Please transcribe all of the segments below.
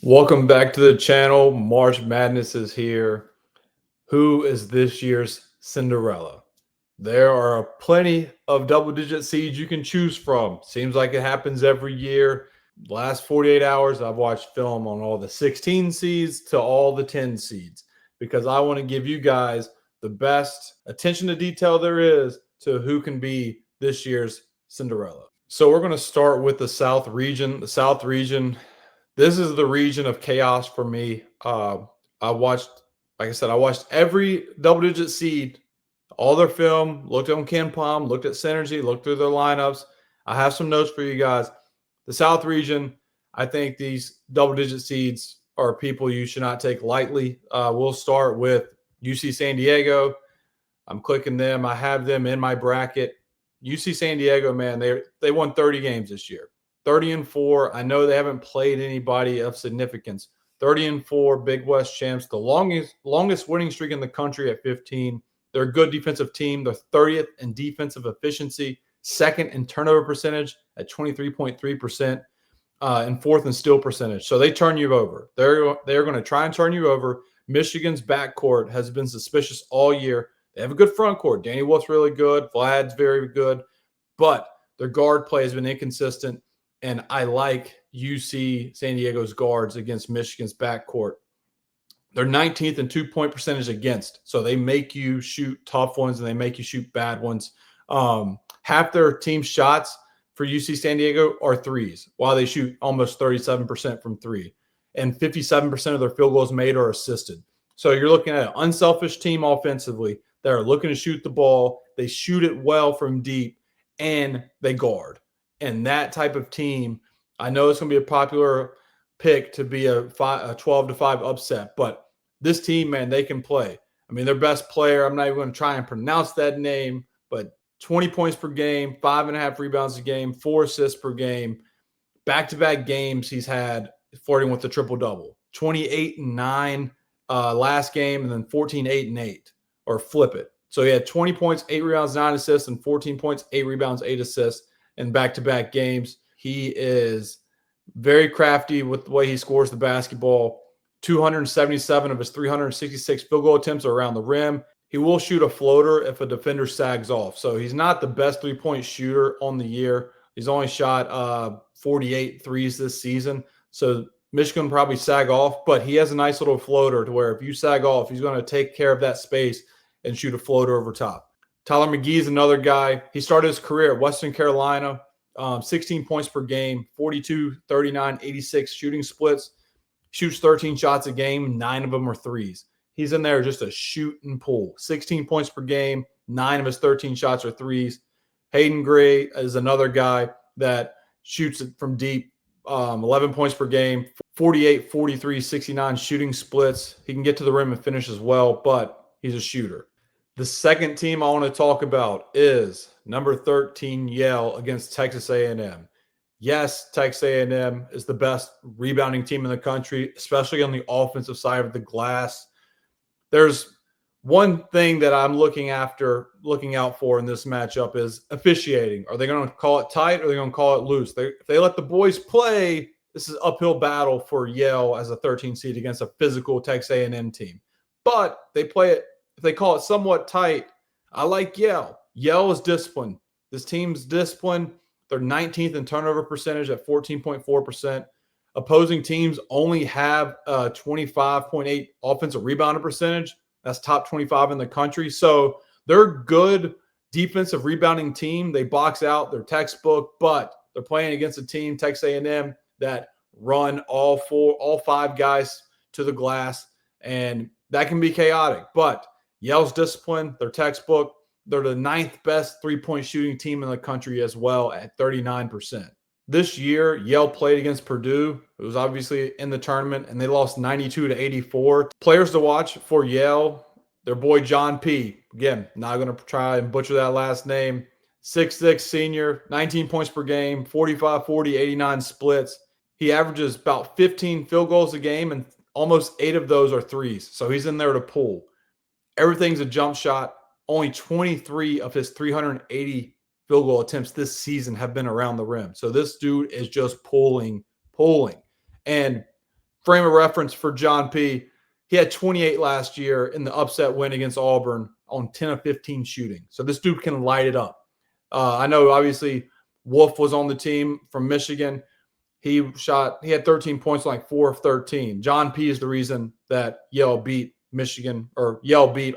Welcome back to the channel. March Madness is here. Who is this year's Cinderella? There are plenty of double digit seeds you can choose from. Seems like it happens every year. Last 48 hours, I've watched film on all the 16 seeds to all the 10 seeds because I want to give you guys the best attention to detail there is to who can be this year's Cinderella. So we're going to start with the South region. The South region, this is the region of chaos for me. I watched, like I said, I watched every double digit seed, all their film, looked on Ken Palm, looked at Synergy, looked through their lineups. I have some notes for you guys. The South region, I think these double digit seeds are people you should not take lightly. We'll start with UC San Diego. I'm clicking them. I have them in my bracket. UC San Diego, man, they won 30 games this year. 30-4. I know they haven't played anybody of significance. 30-4, Big West champs, the longest winning streak in the country at 15. They're a good defensive team. They're 30th in defensive efficiency, second in turnover percentage at 23.3%, and fourth in steal percentage. So they turn you over. They're going to try and turn you over. Michigan's backcourt has been suspicious all year. They have a good front court. Danny Wolf's really good. Vlad's very good, but their guard play has been inconsistent. And I like UC San Diego's guards against Michigan's backcourt. They're 19th in 2-point percentage against. So they make you shoot tough ones and they make you shoot bad ones. Half their team shots for UC San Diego are threes, while they shoot almost 37% from three. And 57% of their field goals made are assisted. So you're looking at an unselfish team offensively that are looking to shoot the ball. They shoot it well from deep, and they guard. And that type of team, I know it's going to be a popular pick to be a 12-5 upset, but this team, man, they can play. I mean, their best player, I'm not even going to try and pronounce that name, but 20 points per game, 5.5 rebounds a game, 4 assists per game. Back-to-back games he's had flirting with the triple-double. 28-9 last game, and then 14, 8, and 8, or flip it. So he had 20 points, 8 rebounds, 9 assists, and 14 points, 8 rebounds, 8 assists in back-to-back games. He is very crafty with the way he scores the basketball. 277 of his 366 field goal attempts are around the rim. He will shoot a floater if a defender sags off. So he's not the best three-point shooter on the year. He's only shot 48 threes this season. So Michigan probably sag off, but he has a nice little floater to where if you sag off, he's going to take care of that space and shoot a floater over top. Tyler McGee is another guy. He started his career at Western Carolina, 16 points per game, 42, 39, 86 shooting splits. Shoots 13 shots a game, 9 of them are threes. He's in there just to shoot and pull. 16 points per game, 9 of his 13 shots are threes. Hayden Gray is another guy that shoots it from deep, 11 points per game, 48, 43, 69 shooting splits. He can get to the rim and finish as well, but he's a shooter. The second team I want to talk about is number 13 Yale against Texas A&M. Yes, Texas A&M is the best rebounding team in the country, especially on the offensive side of the glass. There's one thing that I'm looking out for in this matchup is officiating. Are they going to call it tight or are they going to call it loose? If they let the boys play, this is an uphill battle for Yale as a 13 seed against a physical Texas A&M team. But they play it, if they call it somewhat tight, I like Yale. Yale is disciplined. This team's disciplined. They're 19th in turnover percentage at 14.4%. Opposing teams only have a 25.8 offensive rebounding percentage. That's top 25 in the country. So they're a good defensive rebounding team. They box out their textbook, but they're playing against a team, Texas A&M, that run all 5 guys to the glass, and that can be chaotic. But Yale's discipline, their textbook. They're the 9th best three-point shooting team in the country as well at 39%. This year, Yale played against Purdue. It was obviously in the tournament, and they lost 92-84. Players to watch for Yale, their boy John P. Again, not going to try and butcher that last name. 6'6" senior, 19 points per game, 45, 40, 89 splits. He averages about 15 field goals a game, and almost 8 of those are threes. So he's in there to pull. Everything's a jump shot. Only 23 of his 380 field goal attempts this season have been around the rim. So this dude is just pulling. And frame of reference for John P., he had 28 last year in the upset win against Auburn on 10 of 15 shooting. So this dude can light it up. I know, obviously, Wolf was on the team from Michigan. He had 13 points, like 4 of 13. John P. is the reason that Yale beat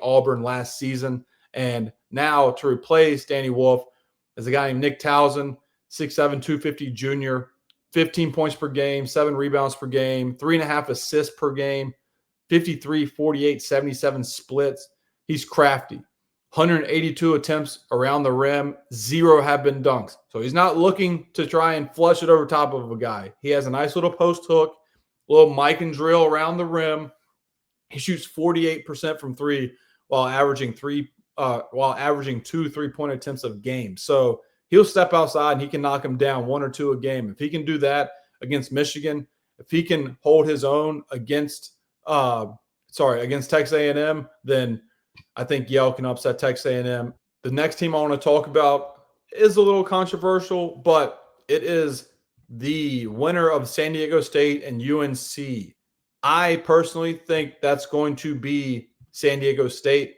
Auburn last season. And now to replace Danny Wolf is a guy named Nick Towson, 6'7", 250 junior, 15 points per game, 7 rebounds per game, 3.5 assists per game, 53, 48, 77 splits. He's crafty. 182 attempts around the rim, 0 have been dunks. So he's not looking to try and flush it over top of a guy. He has a nice little post hook, little mic and drill around the rim. He shoots 48% from 3 while averaging 2 3-point attempts a game. So he'll step outside and he can knock him down 1 or 2 a game. If he can do that against Michigan, if he can hold his own against Texas A&M, then I think Yale can upset Texas A&M. The next team I want to talk about is a little controversial, but it is the winner of San Diego State and UNC. I personally think that's going to be San Diego State.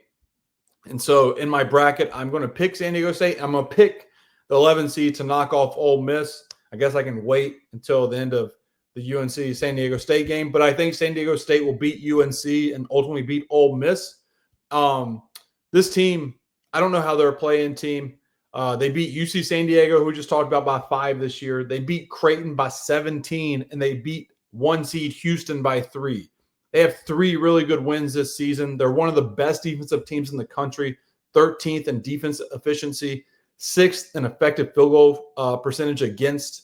And so in my bracket, I'm going to pick San Diego State. I'm going to pick the 11 seed to knock off Ole Miss. I guess I can wait until the end of the UNC San Diego State game, but I think San Diego State will beat UNC and ultimately beat Ole Miss. This team, I don't know how they're a play-in team. They beat UC San Diego, who we just talked about, by 5 this year. They beat Creighton by 17, and they beat 1 seed Houston by 3. They have 3 really good wins this season. They're one of the best defensive teams in the country, 13th in defense efficiency, 6th in effective field goal percentage against.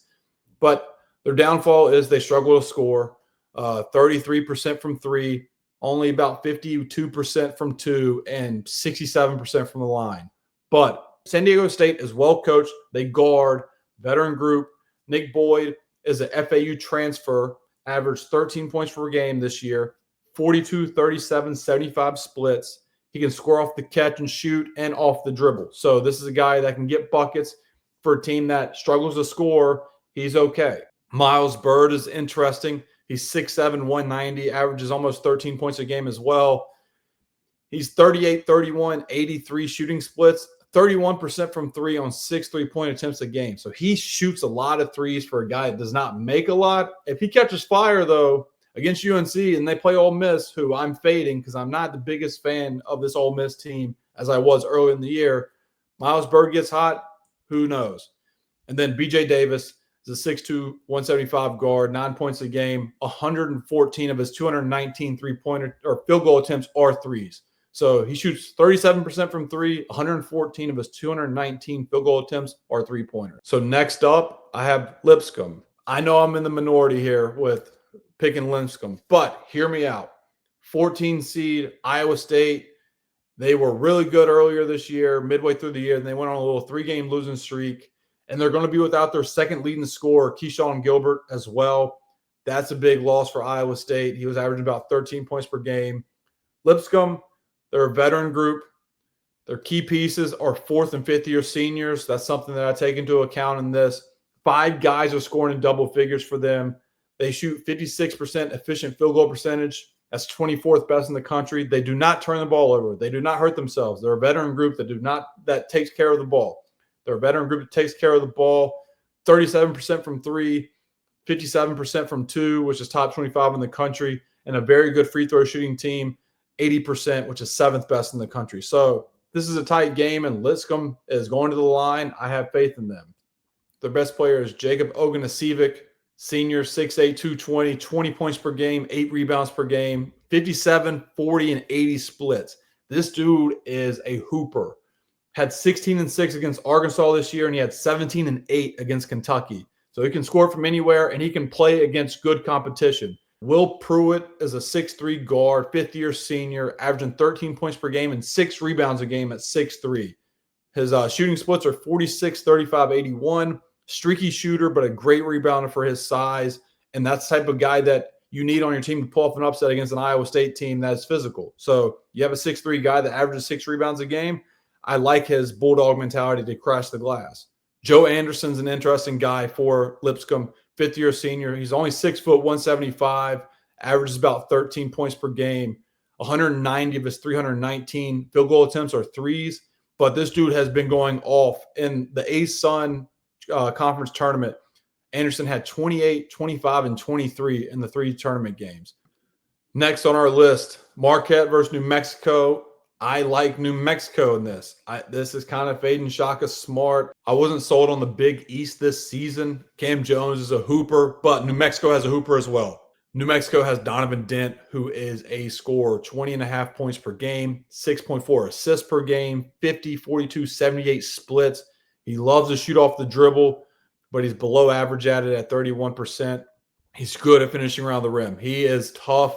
But their downfall is they struggle to score, 33% from 3, only about 52% from 2, and 67% from the line. But San Diego State is well coached. They guard, veteran group. Nick Boyd is an FAU transfer, averaged 13 points per game this year, 42, 37, 75 splits. He can score off the catch and shoot and off the dribble. So this is a guy that can get buckets for a team that struggles to score. He's okay. Miles Byrd is interesting. He's 6'7", 190, averages almost 13 points a game as well. He's 38, 31, 83 shooting splits, 31% from 3 on 6 3-point attempts a game. So he shoots a lot of threes for a guy that does not make a lot. If he catches fire, though, against UNC and they play Ole Miss, who I'm fading because I'm not the biggest fan of this Ole Miss team as I was early in the year, Miles Byrd gets hot, who knows? And then BJ Davis is a 6'2", 175 guard, 9 points a game. 114 of his 219 3-pointer or field goal attempts are threes. So he shoots 37% from 3, 114 of his 219 field goal attempts are 3-pointers. So next up, I have Lipscomb. I know I'm in the minority here with picking Lipscomb, but hear me out. 14 seed Iowa State. They were really good earlier this year, midway through the year, and they went on a little 3-game losing streak. And they're going to be without their second leading scorer, Keyshawn Gilbert, as well. That's a big loss for Iowa State. He was averaging about 13 points per game. Lipscomb, they're a veteran group. Their key pieces are 4th and 5th-year seniors. That's something that I take into account in this. 5 guys are scoring in double figures for them. They shoot 56% efficient field goal percentage. That's 24th best in the country. They do not turn the ball over. They do not hurt themselves. They're a veteran group that takes care of the ball. They're a veteran group that takes care of the ball. 37% from 3, 57% from 2, which is top 25 in the country, and a very good free throw shooting team, 80%, which is 7th best in the country. So this is a tight game, and Lipscomb is going to the line. I have faith in them. Their best player is Jacob Ogunasivic, senior, 6'8", 220, 20 points per game, 8 rebounds per game, 57, 40, and 80 splits. This dude is a hooper. Had 16-6 against Arkansas this year, and he had 17-8 against Kentucky. So he can score from anywhere, and he can play against good competition. Will Pruitt is a 6'3" guard, 5th-year senior, averaging 13 points per game and 6 rebounds a game at 6'3". His shooting splits are 46, 35, 81. Streaky shooter, but a great rebounder for his size. And that's the type of guy that you need on your team to pull off an upset against an Iowa State team that is physical. So you have a 6'3" guy that averages 6 rebounds a game. I like his bulldog mentality to crash the glass. Joe Anderson's an interesting guy for Lipscomb, 5th-year senior. He's only 6 foot, 175, averages about 13 points per game. 190 of his 319 field goal attempts are threes. But this dude has been going off in the ASUN conference tournament. Anderson had 28, 25, and 23 in the 3 tournament games. Next on our list, Marquette versus New Mexico. I like New Mexico in this. This is kind of fading Shaka Smart. I wasn't sold on the Big East this season. Cam Jones is a hooper, but New Mexico has a hooper as well. New Mexico has Donovan Dent, who is a scorer, 20.5 points per game, 6.4 assists per game, 50, 42, 78 splits. He loves to shoot off the dribble, but he's below average at it at 31%. He's good at finishing around the rim. He is tough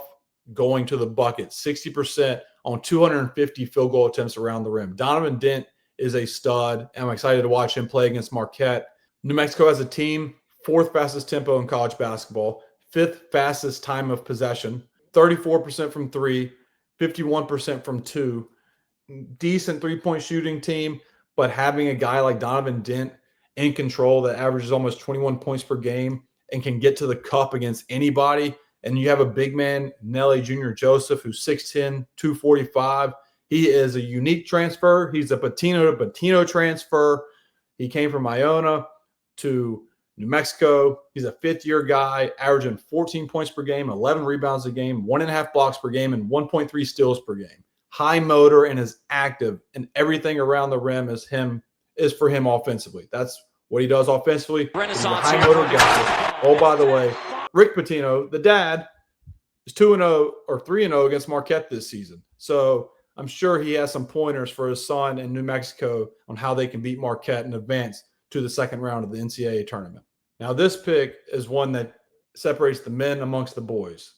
going to the bucket, 60% on 250 field goal attempts around the rim. Donovan Dent is a stud, and I'm excited to watch him play against Marquette. New Mexico has a team, 4th fastest tempo in college basketball, 5th fastest time of possession, 34% from 3, 51% from 2. Decent three-point shooting team, but having a guy like Donovan Dent in control that averages almost 21 points per game and can get to the cup against anybody. And you have a big man, Nelly Jr. Joseph, who's 6'10", 245. He is a unique transfer. He's a Patino to Patino transfer. He came from Iona to New Mexico. He's a 5th-year guy, averaging 14 points per game, 11 rebounds a game, 1.5 blocks per game, and 1.3 steals per game. High motor and is active, and everything around the rim is for him offensively. That's what he does offensively. He's a high motor guy. Oh, by the way, Rick Pitino, the dad, is 2-0 or 3-0 against Marquette this season. So I'm sure he has some pointers for his son in New Mexico on how they can beat Marquette and advance to the second round of the NCAA tournament. Now, this pick is one that separates the men amongst the boys.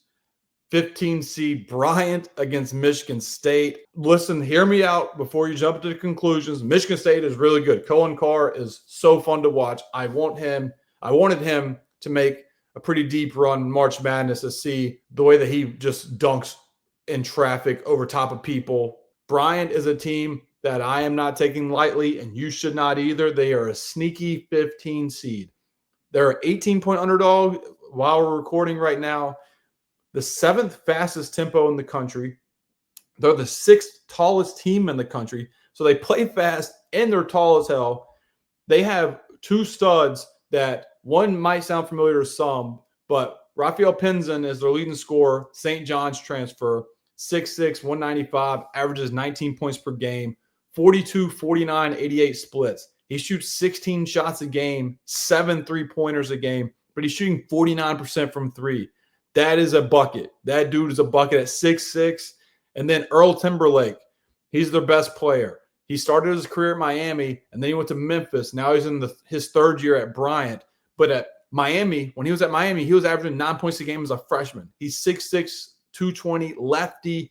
15 seed Bryant against Michigan State. Listen, hear me out before you jump to the conclusions. Michigan State is really good. Cohen Carr is so fun to watch. I wanted him to make a pretty deep run in March Madness to see the way that he just dunks in traffic over top of people. Bryant is a team that I am not taking lightly, and you should not either. They are a sneaky 15 seed. They're an 18-point underdog while we're recording right now. The 7th fastest tempo in the country. They're the 6th tallest team in the country. So they play fast and they're tall as hell. They have 2 studs that one might sound familiar to some, but Rafael Pinzon is their leading scorer, St. John's transfer, 6'6", 195, averages 19 points per game, 42, 49, 88 splits. He shoots 16 shots a game, 7 3-pointers a game, but he's shooting 49% from 3. That is a bucket. That dude is a bucket at 6'6". And then Earl Timberlake, he's their best player. He started his career at Miami, and then he went to Memphis. Now he's in his 3rd year at Bryant. But at Miami, when he was at Miami, he was averaging 9 points a game as a freshman. He's 6'6", 220, lefty,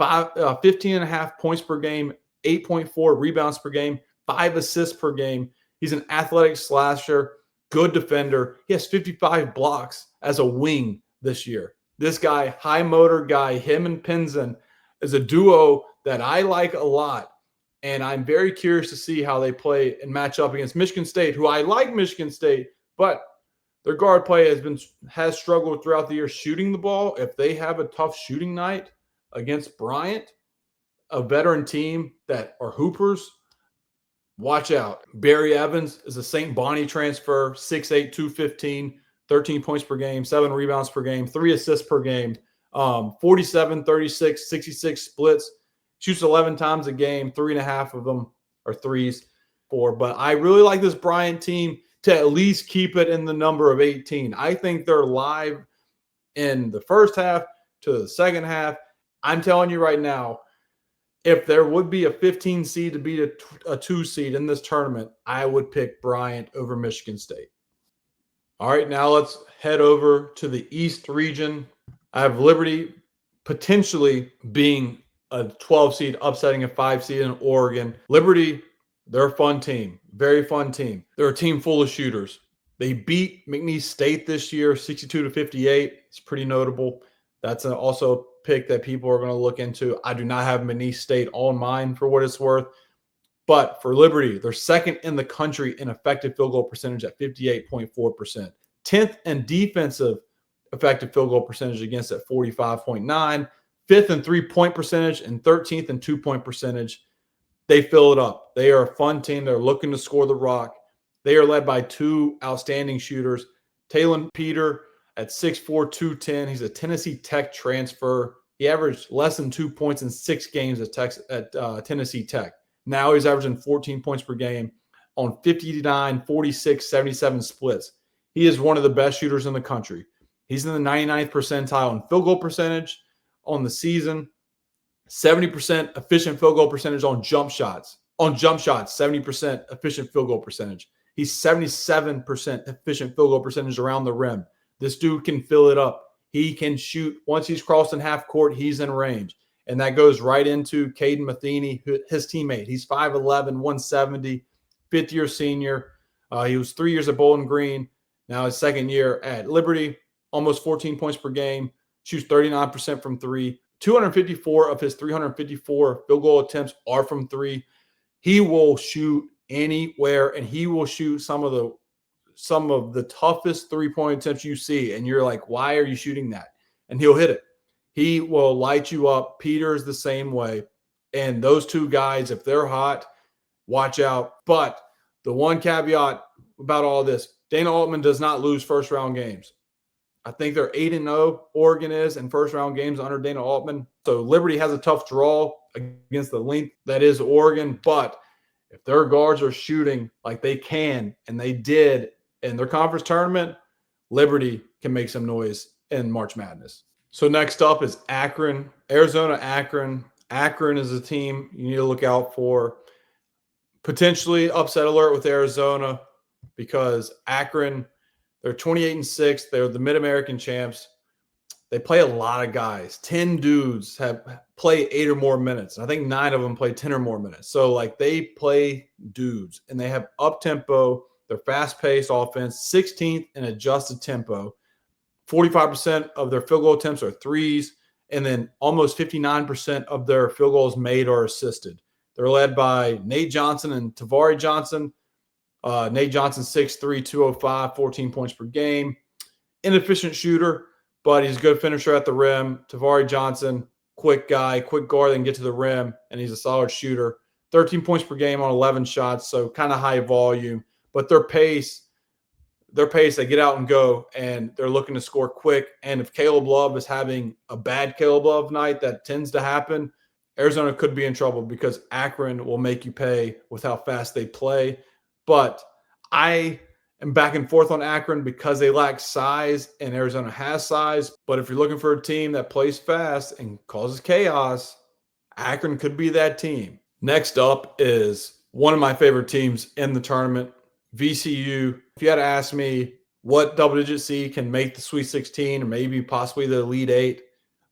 15.5 points per game, 8.4 rebounds per game, 5 assists per game. He's an athletic slasher, good defender. He has 55 blocks as a wing this year. This guy, high motor guy, him and Pinzon is a duo that I like a lot. And I'm very curious to see how they play and match up against Michigan State, who I like Michigan State, but their guard play has struggled throughout the year shooting the ball. If they have a tough shooting night against Bryant, a veteran team that are hoopers, watch out. Barry Evans is a St. Bonnie transfer, 6'8", 215, 13 points per game, 7 rebounds per game, 3 assists per game, 47, 36, 66 splits, shoots 11 times a game, 3.5 of them are threes. But I really like this Bryant team to at least keep it in the number of 18. I think they're live in the first half to the second half. I'm telling you right now, if there would be a 15 seed to beat a 2 seed in this tournament, I would pick Bryant over Michigan State. All right, now let's head over to the East region. I have Liberty potentially being a 12 seed, upsetting a 5 seed in Oregon. Liberty, they're a fun team, very fun team. They're a team full of shooters. They beat McNeese State this year, 62-58. It's pretty notable. That's also a pick that people are going to look into. I do not have McNeese State on mine for what it's worth. But for Liberty, they're 2nd in the country in effective field goal percentage at 58.4%. 10th in defensive effective field goal percentage against at 45.9, fifth in three-point percentage, and 13th in two-point percentage. They fill it up. They are a fun team. They're looking to score the rock. They are led by two outstanding shooters. Talon Peter at 6'4", 210. He's a Tennessee Tech transfer. He averaged less than 2 points in 6 games at Tennessee Tech. Now he's averaging 14 points per game on 59, 46, 77 splits. He is one of the best shooters in the country. He's in the 99th percentile in field goal percentage on the season. 70% efficient field goal percentage on jump shots. On jump shots, 70% efficient field goal percentage. He's 77% efficient field goal percentage around the rim. This dude can fill it up. He can shoot. Once he's crossing half court, he's in range. And that goes right into Caden Matheny, his teammate. He's 5'11", 170, fifth-year senior. He was 3 years at Bowling Green. Now his second year at Liberty, almost 14 points per game, shoots 39% from three. 254 of his 354 field goal attempts are from three. He will shoot anywhere, and he will shoot some of the toughest three-point attempts you see. And you're like, why are you shooting that? And he'll hit it. He will light you up. Peter's the same way. And those two guys, if they're hot, watch out. But the one caveat about all this, Dana Altman does not lose first-round games. I think they're 8-0, Oregon is, in first-round games under Dana Altman. So Liberty has a tough draw against the length that is Oregon. But if their guards are shooting like they can, and they did in their conference tournament, Liberty can make some noise in March Madness. So next up is Akron, Arizona Akron. Akron is a team you need to look out for. Potentially upset alert with Arizona because Akron, they're 28-6. They're the Mid-American champs. They play a lot of guys. 10 dudes have play 8 or more minutes. I think 9 of them play 10 or more minutes. So, like, they play dudes, and they have up-tempo. They're fast-paced offense, 16th in adjusted tempo. 45% of their field goal attempts are threes, and then almost 59% of their field goals made are assisted. They're led by Nate Johnson and Tavari Johnson. Nate Johnson, 6'3", 205, 14 points per game. Inefficient shooter, but he's a good finisher at the rim. Tavari Johnson, quick guy, quick guard, that can get to the rim, and he's a solid shooter. 13 points per game on 11 shots, so kind of high volume. But their pace, they get out and go, and they're looking to score quick. And if Caleb Love is having a bad Caleb Love night, that tends to happen, Arizona could be in trouble because Akron will make you pay with how fast they play. But I am back and forth on Akron because they lack size, and Arizona has size. But if you're looking for a team that plays fast and causes chaos, Akron could be that team. Next up is one of my favorite teams in the tournament, VCU. If you had to ask me what double-digit seed can make the Sweet 16 or maybe possibly the Elite 8,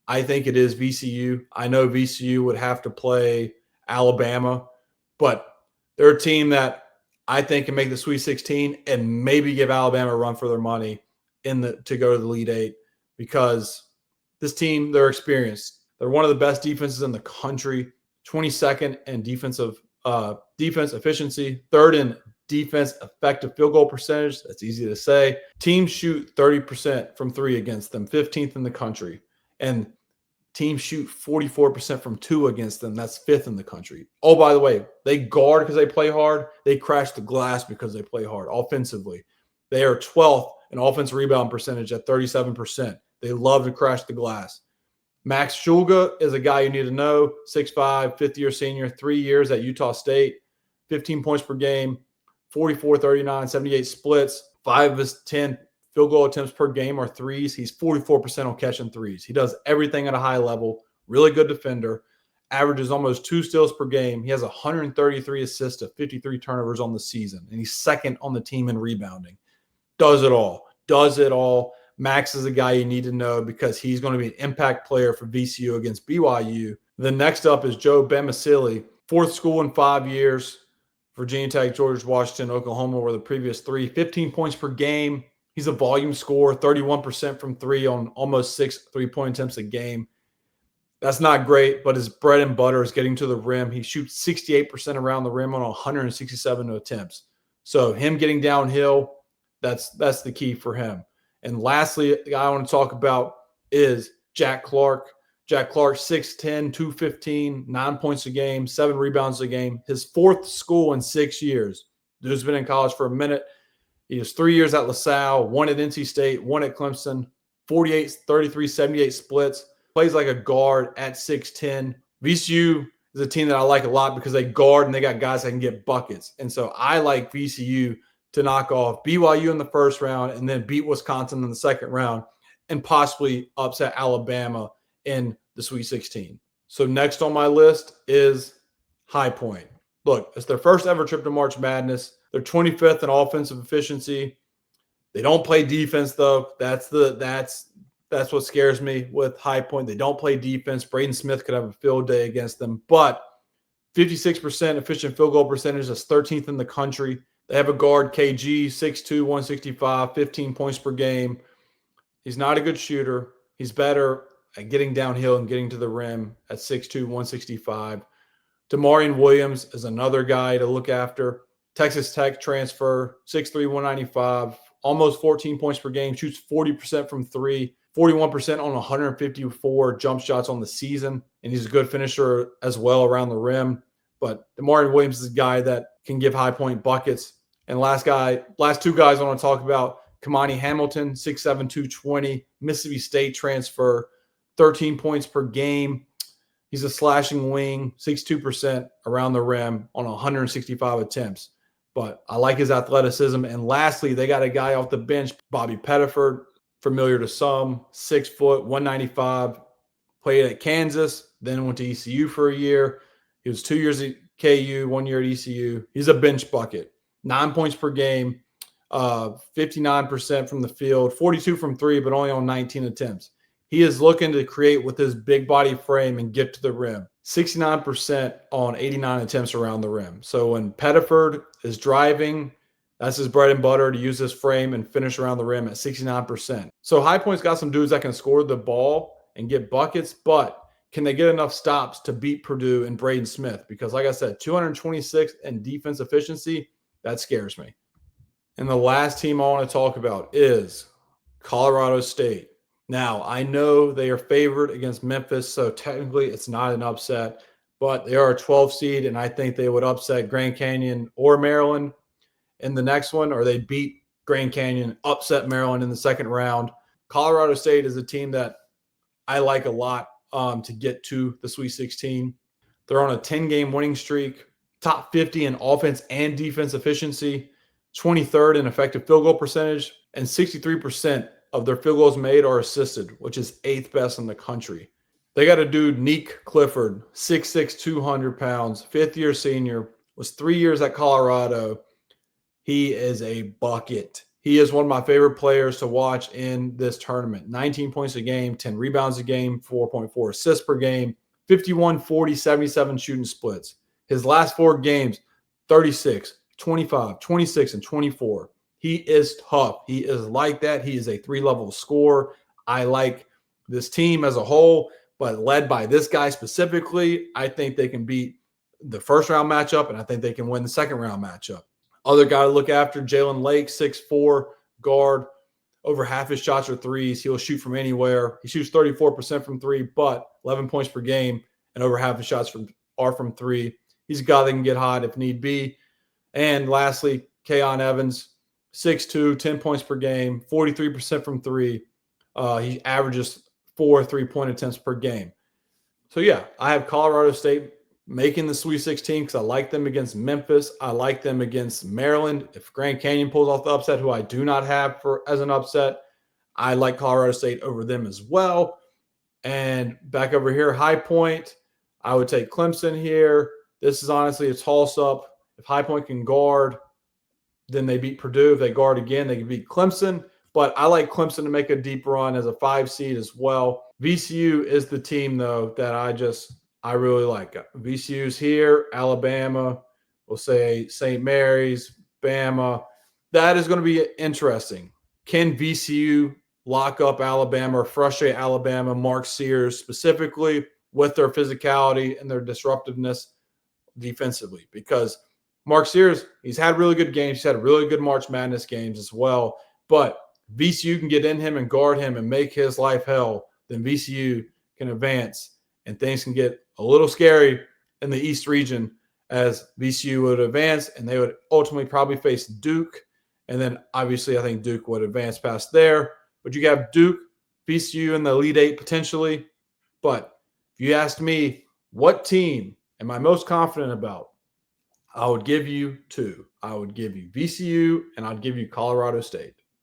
I think it is VCU. I know VCU would have to play Alabama, but they're a team that I think can make the Sweet 16 and maybe give Alabama a run for their money to go to the Elite 8 because this team, they're experienced. They're one of the best defenses in the country, 22nd in defense efficiency, third in defense effective field goal percentage. That's easy to say. Teams shoot 30% from three against them, 15th in the country. And teams shoot 44% from two against them. That's fifth in the country. Oh, by the way, they guard because they play hard. They crash the glass because they play hard offensively. They are 12th in offensive rebound percentage at 37%. They love to crash the glass. Max Shulga is a guy you need to know, 6'5", fifth-year senior, 3 years at Utah State, 15 points per game, 44, 39, 78 splits, 5 of his 10 field goal attempts per game are threes. He's 44% on catching threes. He does everything at a high level, really good defender, averages almost 2 steals per game. He has 133 assists to 53 turnovers on the season, and he's second on the team in rebounding. Does it all. Max is a guy you need to know because he's going to be an impact player for VCU against BYU. The next up is Joe Bemasili, fourth school in 5 years. Virginia Tech, George Washington, Oklahoma were the previous 3. 15 points per game. He's a volume scorer, 31% from three on almost 6 3-point attempts a game. That's not great, but his bread and butter is getting to the rim. He shoots 68% around the rim on 167 attempts. So him getting downhill, that's the key for him. And lastly, the guy I want to talk about is Jack Clark. Jack Clark, 6'10", 215, 9 points a game, 7 rebounds a game. His fourth school in 6 years. Dude's been in college for a minute. He has 3 years at LaSalle, 1 at NC State, 1 at Clemson, 48, 33, 78 splits. Plays like a guard at 6'10". VCU is a team that I like a lot because they guard and they got guys that can get buckets. And so I like VCU to knock off BYU in the first round and then beat Wisconsin in the second round and possibly upset Alabama in the Sweet 16. So next on my list is High Point. Look, it's their first ever trip to March Madness. They're 25th in offensive efficiency. They don't play defense, though. That's what scares me with High Point. They don't play defense. Braden Smith could have a field day against them. But 56% efficient field goal percentage. That's 13th in the country. They have a guard, KG, 6'2", 165, 15 points per game. He's not a good shooter. He's better at getting downhill and getting to the rim at 6'2", 165. Demarion Williams is another guy to look after. Texas Tech transfer, 6'3", 195, almost 14 points per game, shoots 40% from three, 41% on 154 jump shots on the season, and he's a good finisher as well around the rim. But Demarion Williams is a guy that can give High Point buckets. And last two guys I want to talk about, Kamani Hamilton, 6'7", 220, Mississippi State transfer, 13 points per game. He's a slashing wing, 62% around the rim on 165 attempts. But I like his athleticism. And lastly, they got a guy off the bench, Bobby Pettiford, familiar to some, 6 foot, 195, played at Kansas, then went to ECU for a year. He was 2 years at KU, 1 year at ECU. He's a bench bucket, 9 points per game, 59% from the field, 42 from three, but only on 19 attempts. He is looking to create with his big body frame and get to the rim. 69% on 89 attempts around the rim. So when Pettiford is driving, that's his bread and butter, to use his frame and finish around the rim at 69%. So High Point's got some dudes that can score the ball and get buckets, but can they get enough stops to beat Purdue and Braden Smith? Because like I said, 226 in defense efficiency, that scares me. And the last team I want to talk about is Colorado State. Now, I know they are favored against Memphis, so technically it's not an upset, but they are a 12 seed, and I think they would upset Grand Canyon or Maryland in the next one, or they beat Grand Canyon, upset Maryland in the second round. Colorado State is a team that I like a lot to get to the Sweet 16. They're on a 10-game winning streak, top 50 in offense and defense efficiency, 23rd in effective field goal percentage, and 63% of their field goals made are assisted, which is 8th best in the country. They got a dude, Neek Clifford, 6'6", 200 pounds, 5th-year senior, was 3 years at Colorado. He is a bucket. He is one of my favorite players to watch in this tournament. 19 points a game, 10 rebounds a game, 4.4 assists per game, 51, 40, 77 shooting splits. His last 4 games, 36, 25, 26, and 24. He is tough. He is like that. He is a 3-level scorer. I like this team as a whole, but led by this guy specifically, I think they can beat the first round matchup, and I think they can win the second round matchup. Other guy to look after, Jalen Lake, 6'4", guard. Over half his shots are threes. He'll shoot from anywhere. He shoots 34% from three, but 11 points per game, and over half his shots are from three. He's a guy that can get hot if need be. And lastly, Keon Evans, 6'2", 10 points per game, 43% from three. He averages 4 3-point attempts per game. So, yeah, I have Colorado State making the Sweet 16 because I like them against Memphis. I like them against Maryland. If Grand Canyon pulls off the upset, who I do not have as an upset, I like Colorado State over them as well. And back over here, High Point, I would take Clemson here. This is honestly a toss-up. If High Point can guard, then they beat Purdue. If they guard again, they can beat Clemson. But I like Clemson to make a deep run as a 5 seed as well. VCU is the team, though, that I really like. VCU's here, Alabama, we'll say St. Mary's, Bama. That is going to be interesting. Can VCU lock up Alabama or frustrate Alabama, Mark Sears specifically, with their physicality and their disruptiveness defensively? Because Mark Sears, he's had really good games. He's had really good March Madness games as well. But VCU can get in him and guard him and make his life hell, then VCU can advance and things can get a little scary in the East region as VCU would advance and they would ultimately probably face Duke. And then obviously I think Duke would advance past there. But you have Duke, VCU in the Elite Eight potentially. But if you asked me what team am I most confident about, I would give you two. I would give you VCU and I'd give you Colorado State.